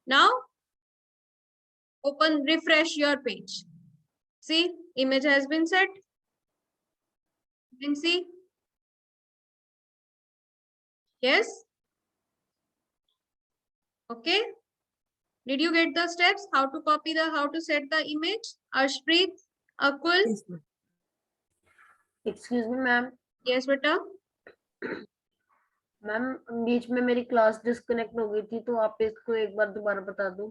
Now open, refresh your page. See, image has been set. You can see. Yes. Okay. Did you get the steps? How to copy the, how to set the image? Arshpreet, Akul. Yes, ma'am. Excuse me, ma'am. Yes, beta. Ma'am बीच में मेरी class disconnect हो गई थी, तो आप इसको एक बार दोबारा बता दो.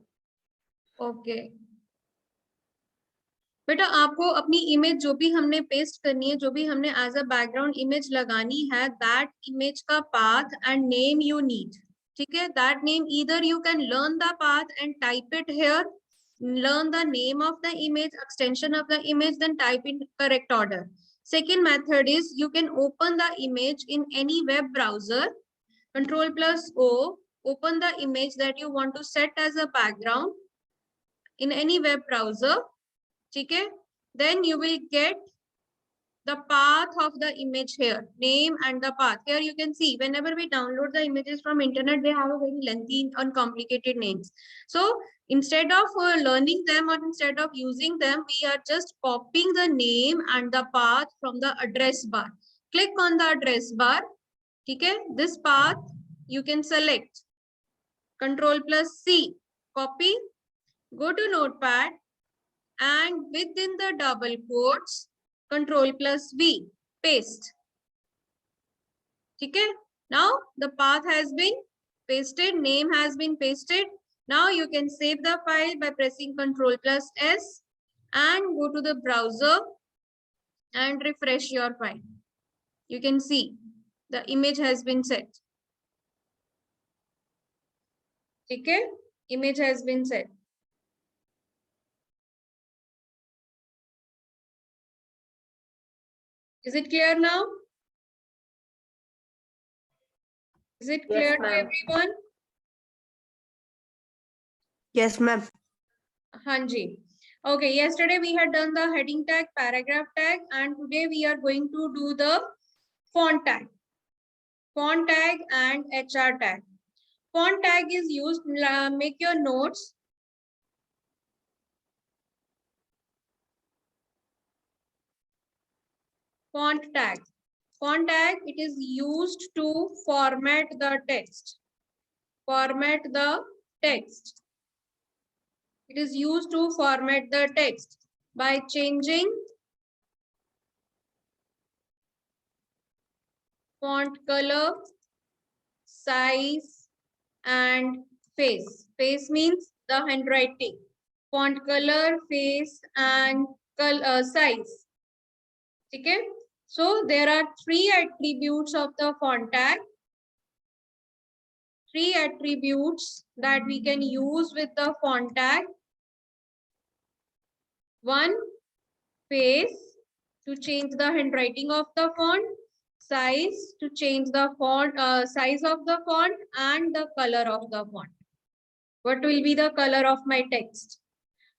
ओके बेटा, आपको अपनी इमेज जो भी हमने पेस्ट करनी है, जो भी हमने एज अ बैकग्राउंड इमेज लगानी है, दैट इमेज का path and name you need. ठीक है, that name either you can learn the path and type it here, learn the name of the image, extension of the image, then type in correct order. Second method is you can open the image in any web browser. Control plus O, open the image that you want to set as a background in any web browser. Okay, then you will get the path of the image here, name and the path. Here you can see whenever we download the images from internet, they have a very lengthy and complicated names. So instead of learning them or instead of using them, we are just copying the name and the path from the address bar. Click on the address bar. Okay, this path you can select. Control plus C, copy, go to Notepad, and within the double quotes, Control plus V, paste. Okay, now the path has been pasted, name has been pasted. Now you can save the file by pressing Control plus S and go to the browser and refresh your file. You can see the image has been set. Okay, image has been set. Is it clear now? Is it clear to everyone? Yes, ma'am. Hanji. Okay, yesterday we had done the heading tag, paragraph tag, and today we are going to do the font tag. Font tag and HR tag. Font tag is used, make your notes. Font tag. Font tag, it is used to format the text. Format the text. It is used to format the text by changing font color, size, and face. Face means the handwriting. Font color, face, and size. Okay. So there are three attributes of the font tag. Three attributes that we can use with the font tag. One, face, to change the handwriting of the font. Size, to change the font size of the font, and the color of the font. What will be the color of my text?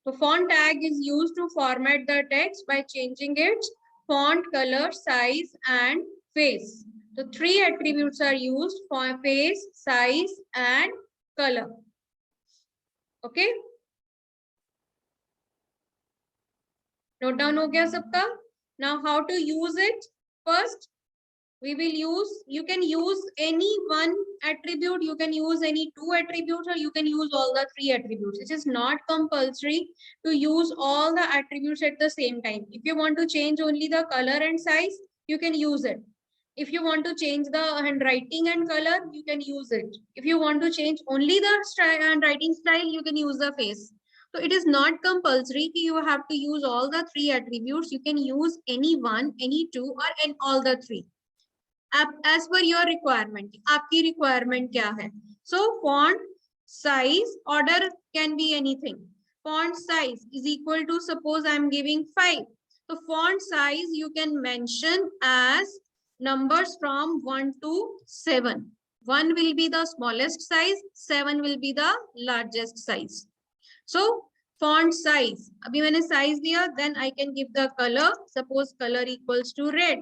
So font tag is used to format the text by changing its font color, size, and face. So three attributes are used for face, size, and color. Okay. Note down ho gaya sabka? Now how to use it? First, we will use, you can use any one attribute, you can use any two attributes, or you can use all the three attributes. It is not compulsory to use all the attributes at the same time. If you want to change only the color and size, you can use it. If you want to change the handwriting and color, you can use it. If you want to change only the handwriting style, you can use the face. So it is not compulsory you have to use all the three attributes. You can use any one, any two, or in all the three. As per your requirement, आपकी requirement क्या है? So font size, order can be anything. Font size is equal to, suppose I am giving 5. So font size you can mention as numbers from 1 to 7. 1 will be the smallest size, 7 will be the largest size. So font size, अभी मैंने size दिया, then I can give the color. Suppose color equals to red.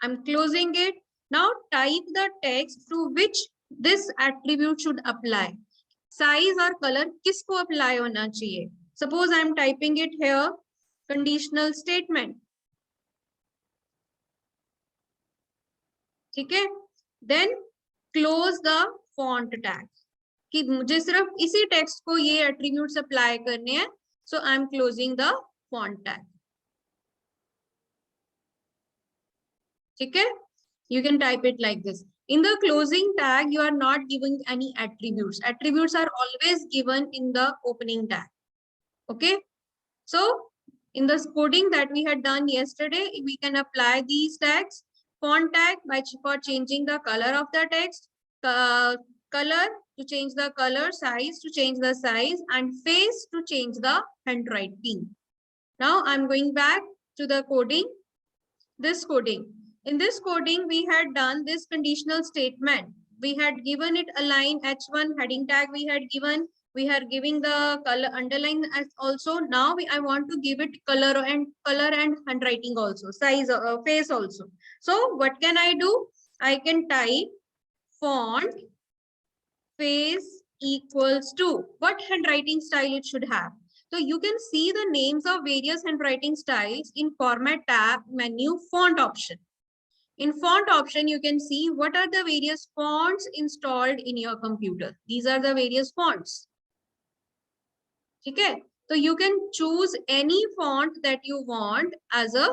I'm closing it. Now type the text to which this attribute should apply. Size और colour किसको apply होना चाहिए? Suppose I am typing it here conditional statement, ठीक है, then close the font tag, कि मुझे सिर्फ इसी टेक्स्ट को ये एट्रीब्यूट्स अप्लाई करने हैं, so I am closing the font tag, ठीक है. You can type it like this. In the closing tag, you are not giving any attributes. Attributes are always given in the opening tag. Okay. So in the coding that we had done yesterday, we can apply these tags. Font tag for changing the color of the text, color to change the color, size to change the size, and face to change the handwriting. Now I'm going back to the coding. This coding. In this coding, we had done this conditional statement. We had given it a line H1 heading tag. We had given. We are giving the color underline as also. Now I want to give it color and handwriting also, size, face also. So what can I do? I can type font face equals to what handwriting style it should have. So you can see the names of various handwriting styles in format tab menu font option. In font option, you can see what are the various fonts installed in your computer. These are the various fonts. Okay, so you can choose any font that you want as a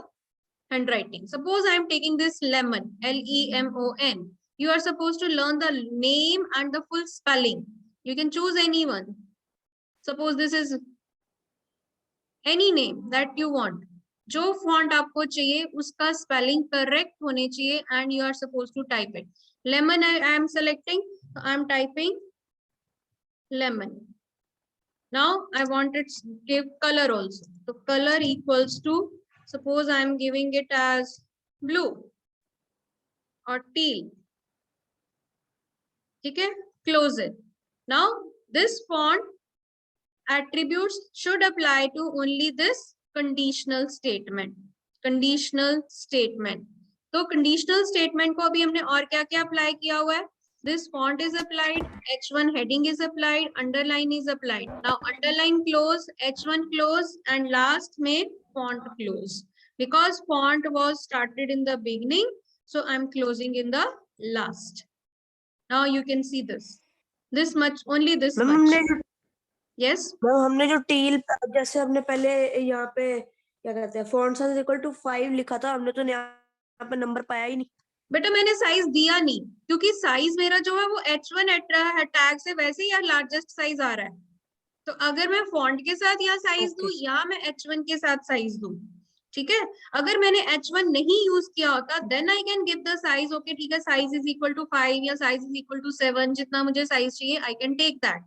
handwriting. Suppose I am taking this lemon, Lemon. You are supposed to learn the name and the full spelling. You can choose any one. Suppose this is any name that you want. जो font आपको चाहिए उसका spelling correct होने चाहिए and you are suppose to type it. Lemon I am selecting, I am typing lemon. Now I want it give colour also, तो colour equals to suppose I am giving it as blue और teal, ठीक है, close it. Now this font attributes should apply to only this conditional statement. Conditional statement. तो conditional statement को अभी हमने और क्या क्या अप्लाई किया हुआ है? This font is applied, H1 heading is applied, underline is applied. Now underline close, H1 close, and last में font close. Because font was started in the beginning, so I'm closing in the last. Now you can see this. This much, only this much. Yes. Ma'am हमने जो till जैसे हमने पहले यहाँ पे क्या कहते हैं फॉन्ट साइज इक्वल टू 5 लिखा था, हमने तो यहाँ पे नंबर पाया ही नहीं. बेटा मैंने साइज दिया नहीं क्योंकि साइज मेरा जो है वो H1 टैग से वैसे ही लार्जेस्ट साइज आ रहा है. तो अगर मैं फॉन्ट के साथ यहाँ साइज दूं या मैं H1 के साथ साइज दूं, ठीक है. अगर मैंने H1 नहीं यूज किया होता then I can give the size. Okay ठीक है, साइज इज इक्वल टू 5 या साइज इज इक्वल टू 7, जितना मुझे साइज चाहिए I can take that.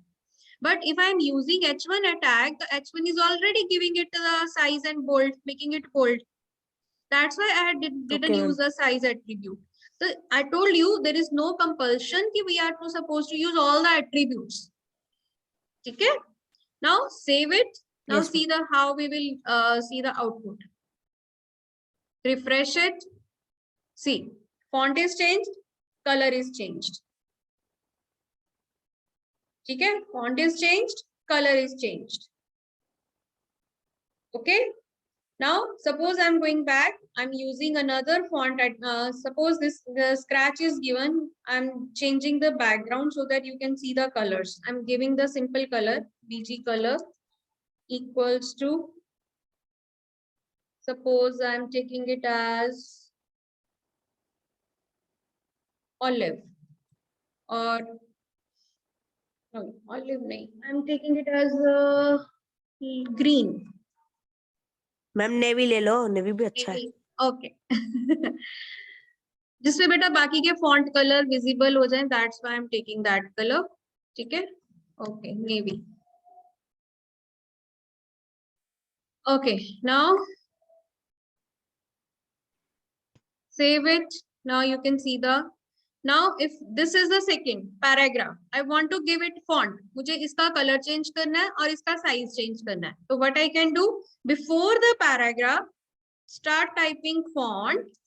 But if I am using H1 tag, the H1 is already giving it the size and bold, making it bold. That's why I didn't use the size attribute. So I told you there is no compulsion that we are supposed to use all the attributes. Okay. Now save it. Now Yes, see the how we will see the output. Refresh it. See, font is changed, color is changed. ठीक है, font is changed, color is changed. Okay. Now suppose I'm going back, I'm using another font at suppose this the scratch is given, I'm changing the background so that you can see the colors. I'm giving the simple color BG color equals to, suppose I'm taking it as olive or no, olive nahi, I'm taking it as green. Ma'am navy ले लो, navy भी अच्छा है. Okay. जिसमें बेटा बाकी के font colour visible हो जाए, that's why I am taking that colour. ठीक है, okay, navy. Okay, now save it. Now you can see the, now if this is the second paragraph, I want to give it font. मुझे इसका color change करना है और इसका size change करना है. तो what I can do, before the paragraph, start typing font,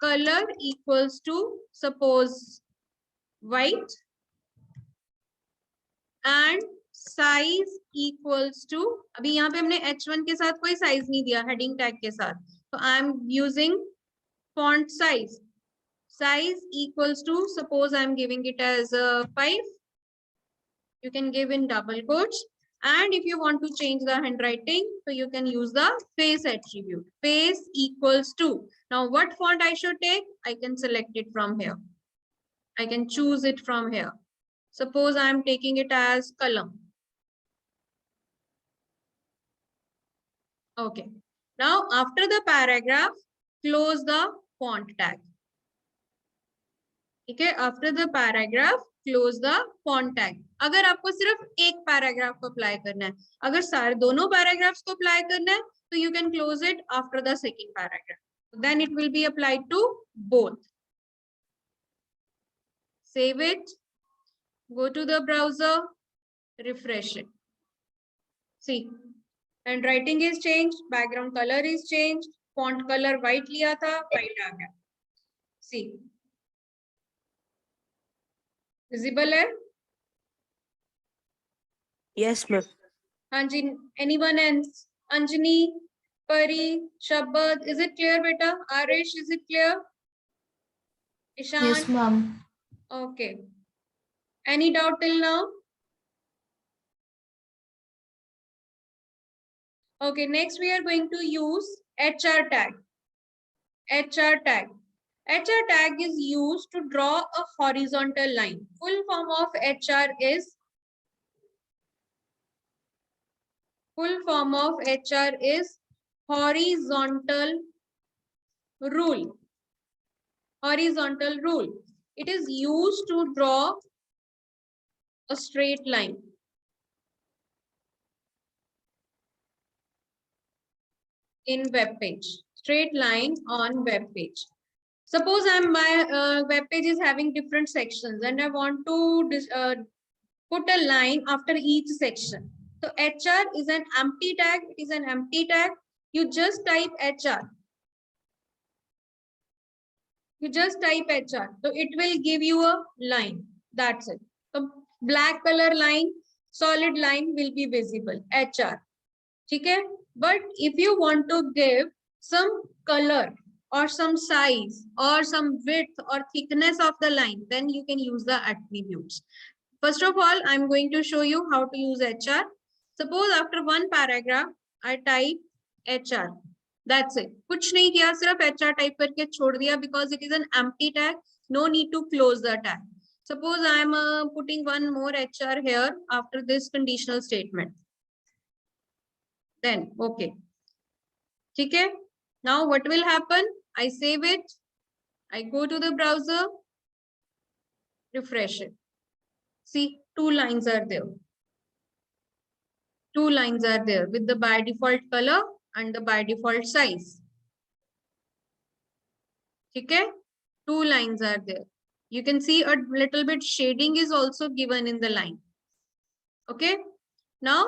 color equals to suppose white, and size equals to, अभी यहाँ पे हमने h1 के साथ कोई साइज नहीं दिया हेडिंग टैग के साथ, तो I am using font size. Size equals to, suppose I am giving it as 5. You can give in double quotes. And if you want to change the handwriting, so you can use the face attribute. Face equals to. Now what font I should take? I can select it from here. I can choose it from here. Suppose I am taking it as column. Okay. Now after the paragraph, close the font tag. ठीक है, after the paragraph close the font tag. अगर आपको सिर्फ एक paragraph को apply करना है, अगर सारे दोनों पैराग्राफ्स को अप्लाई करना है, तो you can close it after the second paragraph, then it will be applied to both. Save it, go to the browser, refresh it. See, handwriting is change, background colour is change, font colour white लिया था, white आ गया. See, visible है? Yes ma'am. हाँ जी, anyone else? Anjani, Pari, Shabad, is it clear beta? Arish, is it clear? Ishan? Yes, ma'am. Okay. Any doubt till now? Okay, next we are going to use HR tag. HR tag. HR tag is used to draw a horizontal line. Full form of HR is horizontal rule. Horizontal rule. It is used to draw a straight line. In web page. Straight line on web page. Suppose my web page is having different sections and I want to put a line after each section. So HR is an empty tag. It is an empty tag. You just type HR. You just type HR. So it will give you a line. That's it. So black color line, solid line will be visible. HR. Okay? But if you want to give some color or some size or some width or thickness of the line, then you can use the attributes. First of all, I'm going to show you how to use HR. Suppose after one paragraph, I type HR. That's it. कुछ नहीं किया, सिर्फ HR type करके छोड़ दिया because it is an empty tag. No need to close the tag. Suppose I am putting one more HR here after this conditional statement. Then, okay. ठीक है? Now what will happen? I save it. I go to the browser. Refresh it. See, 2 lines are there. 2 lines are there with the by default color and the by default size. Okay, 2 lines are there. You can see a little bit shading is also given in the line. Okay, now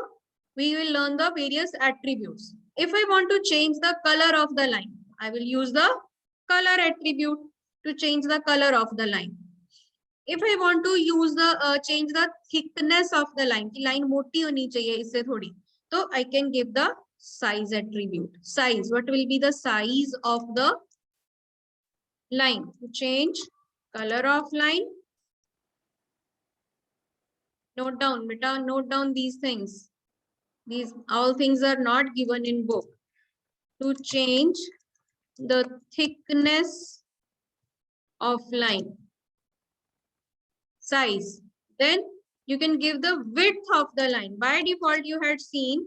we will learn the various attributes. If I want to change the color of the line, I will use the color attribute to change the color of the line. If I want to use the change the thickness of the line, की line मोटी होनी चाहिए इससे थोड़ी, तो I can give the size attribute. Size, what will be the size of the line? To change color of line. Note down, beta, note down these things. These all things are not given in book. To change the thickness of line. Size. Then you can give the width of the line. By default, you had seen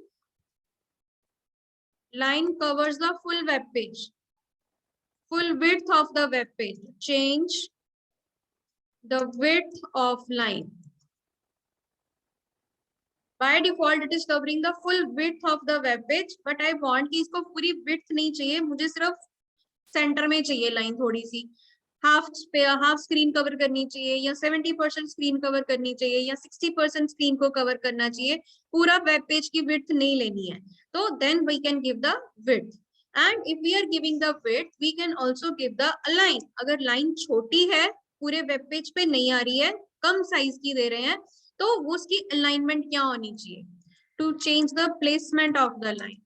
line covers the full web page. Full width of the web page. Change the width of line. By default, it is covering the full width of the web page. But I want कि इसको पूरी width नहीं चाहिए, मुझे सिर्फ center में चाहिए line थोड़ी सी. हाफ स्क्रीन कवर करनी चाहिए या 70% स्क्रीन कवर करनी चाहिए या 60% स्क्रीन को कवर करना चाहिए, पूरा वेब पेज की विड्थ नहीं लेनी है, तो then we can give the width. And if we are giving the width, we can also give the align. अगर लाइन छोटी है, पूरे वेब पेज पे नहीं आ रही है, कम साइज की दे रहे हैं, तो उसकी अलाइनमेंट क्या होनी चाहिए? To change the placement of the line,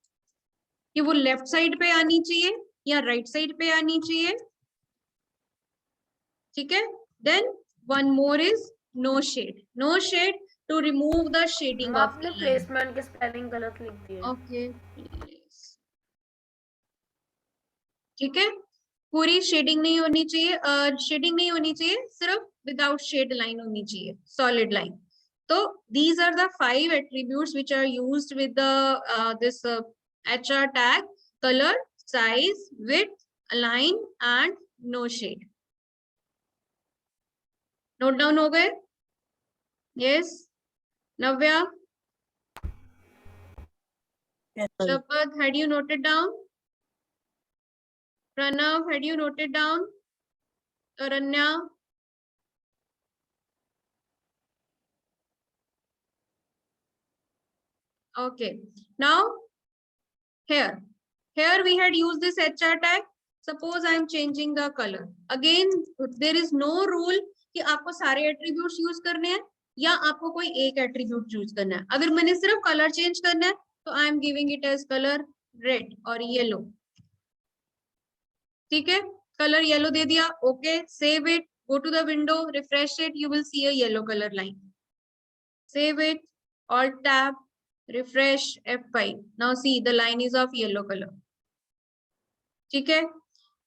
कि वो लेफ्ट साइड पे आनी चाहिए या राइट साइड पे आनी चाहिए, ठीक है। Then one more is no shade, no shade to remove the shading off आपने द लाइन। प्लेसमेंट की स्पेलिंग गलत लिख दी है। ओके, ठीक है, पूरी शेडिंग नहीं होनी चाहिए, शेडिंग नहीं होनी चाहिए, सिर्फ विदाउट शेड लाइन होनी चाहिए, सॉलिड लाइन। तो these are the 5 attributes which are used with the this HR tag: color, size, width, align and no shade. Note down हो गए? यस, नव्या, Yes, ma'am. शपथ, had you noted down? Pranav, had you noted down? Aranya? Okay, now here we had used this HR tag. Suppose I am changing the color. Again, there is no rule कि आपको सारे attributes use करने हैं या आपको कोई एक attribute use करना है। अगर मैंने सिर्फ color change करना है तो I am giving it as color red और yellow, ठीक है, color yellow दे दिया। Okay, save it, go to the window, refresh it, you will see a yellow color line. Save it, Alt tab, refresh, F5. Now see the line is of yellow color. ठीक है,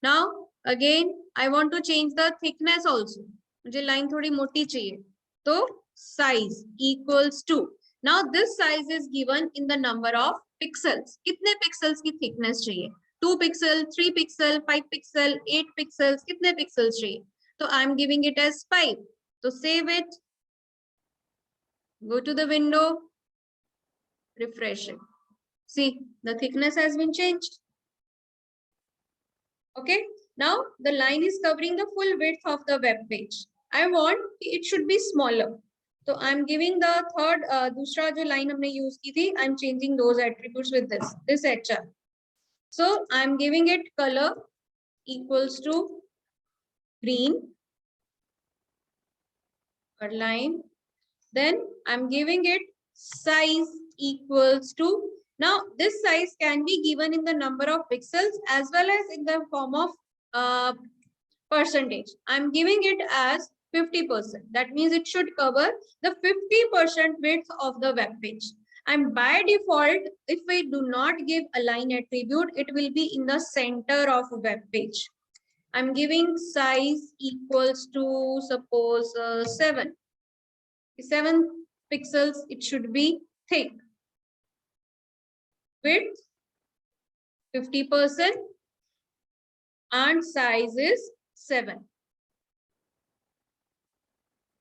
now again I want to change the thickness also. मुझे line थोड़ी मोटी चाहिए, तो size equals to, now this size is given in the number of pixels. कितने pixels की thickness चाहिए? 2 pixel, 3 pixel, 5 pixel, 8 pixels, कितने pixels चाहिए? तो I am giving it as 5. तो save it, go to the window, refresh it. See, the thickness has been changed. Okay, now the line is covering the full width of the web page. I want it should be smaller. So I'm giving the third, दूसरा जो line हमने use की थी, I'm changing those attributes with this HR. So I'm giving it color equals to green or line. Then I'm giving it size equals to, now this size can be given in the number of pixels as well as in the form of percentage. I'm giving it as 50%. That means it should cover the 50% width of the web page. And by default, if we do not give align attribute, it will be in the center of a web page. I'm giving size equals to, suppose 7. 7 pixels, it should be thick. Width 50% and size is 7.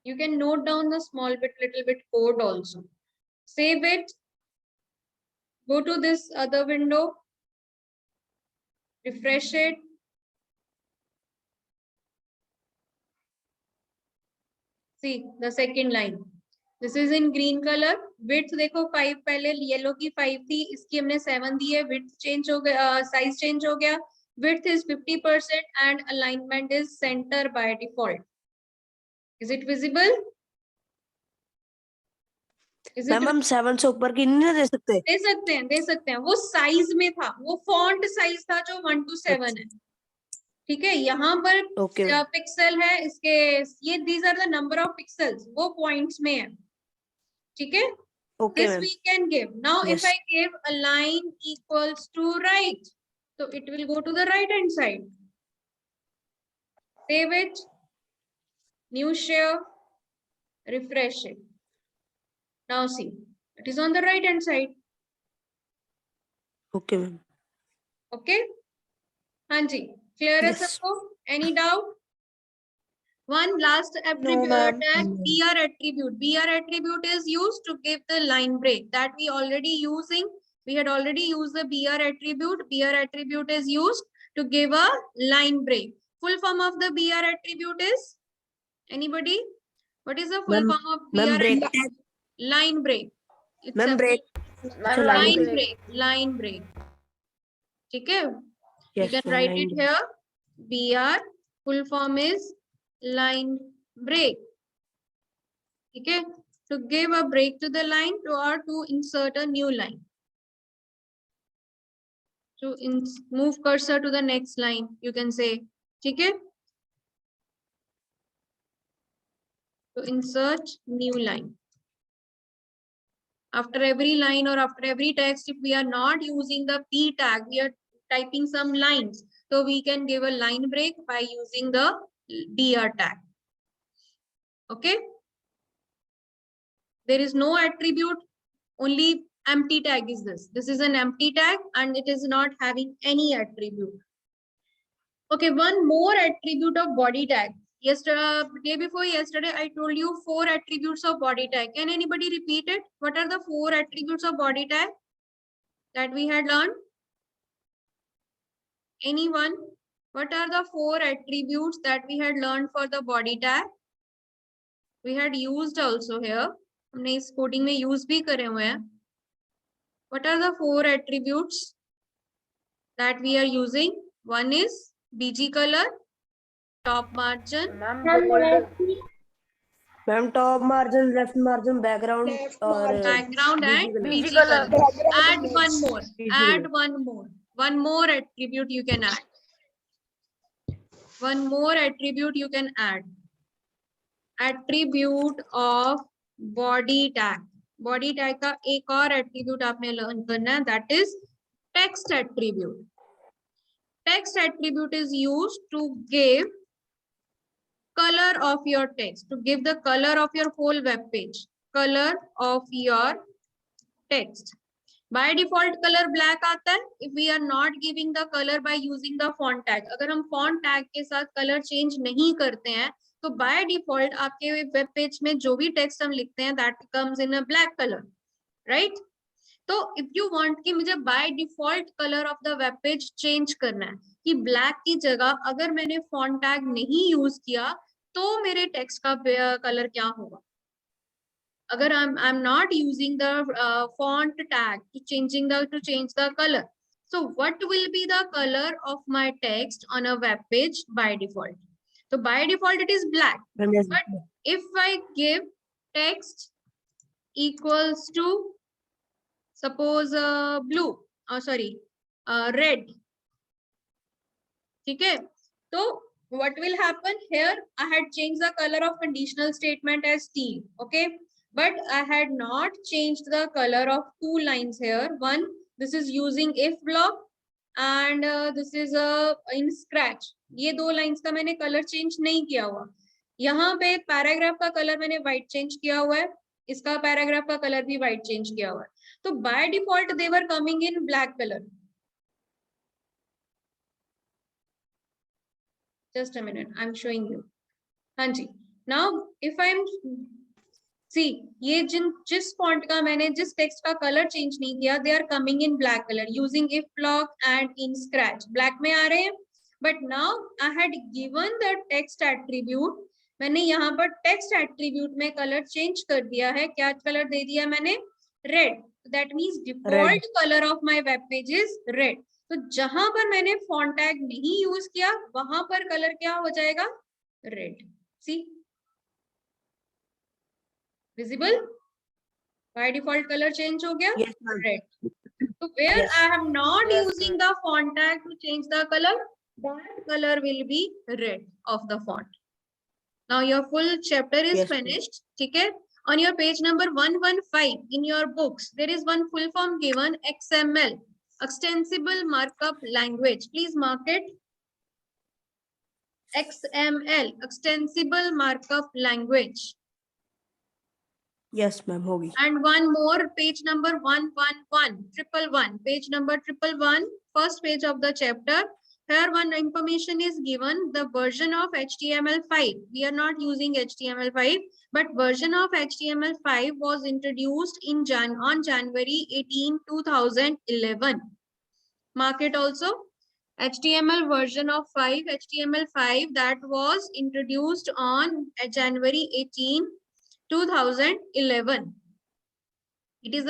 You can note down the little bit code also. Save it. Go to this other window. Refresh it. See the second line. This is in green color. Width देखो 5, पहले yellow की 5 थी, इसकी हमने 7 दी है. Width change हो गया, size change हो गया. Width is 50% and alignment is center by default. Is it visible? Ma'am हम 7 से ऊपर की नहीं दे सकते? दे सकते हैं, वो साइज में था, वो फॉन्ट साइज था जो 1 to 7 है, ठीक है। यहाँ पर पिक्सल है इसके, ये these are the number of pixels, वो पॉइंट्स में है, ठीक है। This we can give. Now if I give a line equals to right, so it will go to the right hand side. Save it, new share, refresh it. Now see, it is on the right hand side. Okay, ma'am. Okay, हाँ जी, clear है सबको? Any doubt? One last attribute, tag, BR attribute. BR attribute is used to give the line break that we already using. We had already used the BR attribute. BR attribute is used to give a line break. Full form of the BR attribute is, anybody? What is the full form of BR attribute? Line break. It's a line break. Okay, you can write it here. BR full form is line break. ठीक है, to give a break to the line or to insert a new line. To move cursor to the next line, you can say, okay? To insert new line. After every line or after every text, if we are not using the P tag, we are typing some lines. So we can give a line break by using the DR tag. Okay? There is no attribute, only empty tag is this. This is an empty tag and it is not having any attribute. Okay, one more attribute of body tag. Yesterday, day before yesterday, I told you 4 attributes of body tag. Can anybody repeat it? What are the 4 attributes of body tag that we had learned? Anyone? What are the 4 attributes that we had learned for the body tag? We had used also here. हमने इस coding में use भी करे हुए हैं. What are the 4 attributes that we are using? One is BG color, top margin, ma'am bold ma'am top margin, left margin, background और background and BG BG color. color. Add one more. Add one more. One more attribute you can add. One more attribute you can add. Attribute of body tag. Body tag का एक और attribute आपने learn करना है, that is text attribute. Text attribute is used to give color of your text, to give the color of your whole web page. Color of your text. By default color black आता है. If we are not giving the color by using the font tag, अगर हम font tag के साथ color change नहीं करते हैं, तो by default आपके web page में जो भी text हम लिखते हैं, that comes in a black color, right? तो if you want कि मुझे by default color of the web page change करना है, कि black की जगह अगर मैंने font tag नहीं use किया, तो मेरे text का color क्या होगा? अगर I'm not using the font tag to change the color. So what will be the color of my text on a web page by default? So by default it is black. But if I give text equals to suppose blue, red. Okay. So what will happen here? I had changed the color of conditional statement as teal. Okay. But I had not changed the color of 2 lines here. One, this is using if block and this is in scratch. ये 2 lines का मैंने color change नहीं किया हुआ. यहाँ पे paragraph का color मैंने white change किया हुआ है. इसका paragraph का color भी white change किया हुआ है. तो by default they were coming in black color. Just a minute, I'm showing you. हाँ जी. Now if I'm See, ये जिस font का मैंने जिस text का color change नहीं किया, they are coming in black color using if block and in scratch. Black में आ रहे हैं. But now I had given the text attribute. मैंने यहाँ पर text attribute में color change कर दिया है. क्या color दे दिया मैंने? Red. That means default color of my web page is red. तो जहां पर मैंने font tag नहीं use किया, वहां पर color क्या हो जाएगा? Red. See? Visible? By default color change हो गया? Yes, red. So where Yes. I am not Yes, using the font tag to change the color, that color will be red of the font. Now your full chapter is Yes, finished. Okay? On your page number 115 in your books, there is one full form given, XML, Extensible Markup Language. Please mark it. XML, Extensible Markup Language. yes, ma'am, होगी. And one more, page number 111, page number 111, first page of the chapter. Here one information is given, the version of HTML5. We are not using HTML5, but version of HTML5 was introduced on January 18, 2011. Mark it also. HTML version of HTML5 that was introduced on January 18, 2011. It is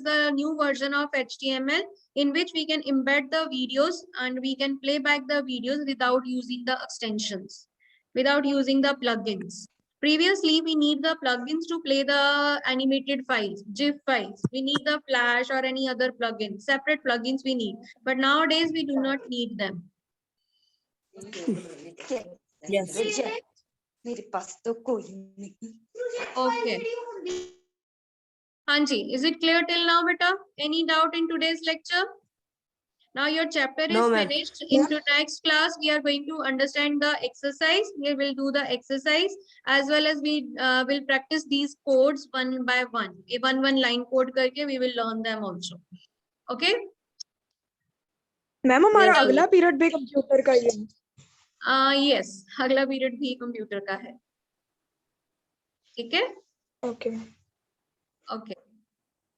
the new version of HTML in which we can embed the videos and we can play back the videos without using the extensions, without using the plugins. Previously, we need the plugins to play the animated files, GIF files. We need the Flash or any other plugin, separate plugins we need. But nowadays, we do not need them. Yes. मेरे पास तो कोई नहीं. Okay. Hanji, is it clear till now, beta? Any doubt in today's lecture? Now your chapter No, is ma'am. finished. Into next class, we are going to understand the exercise. We will do the exercise as well as we will practice these codes one by one. A one line code करके we will learn them also. Okay? Ma'am हमारा Yes, अगला period भी computer का ही है. Yes, अगला period भी computer का है. ठीक है? ओके. Okay.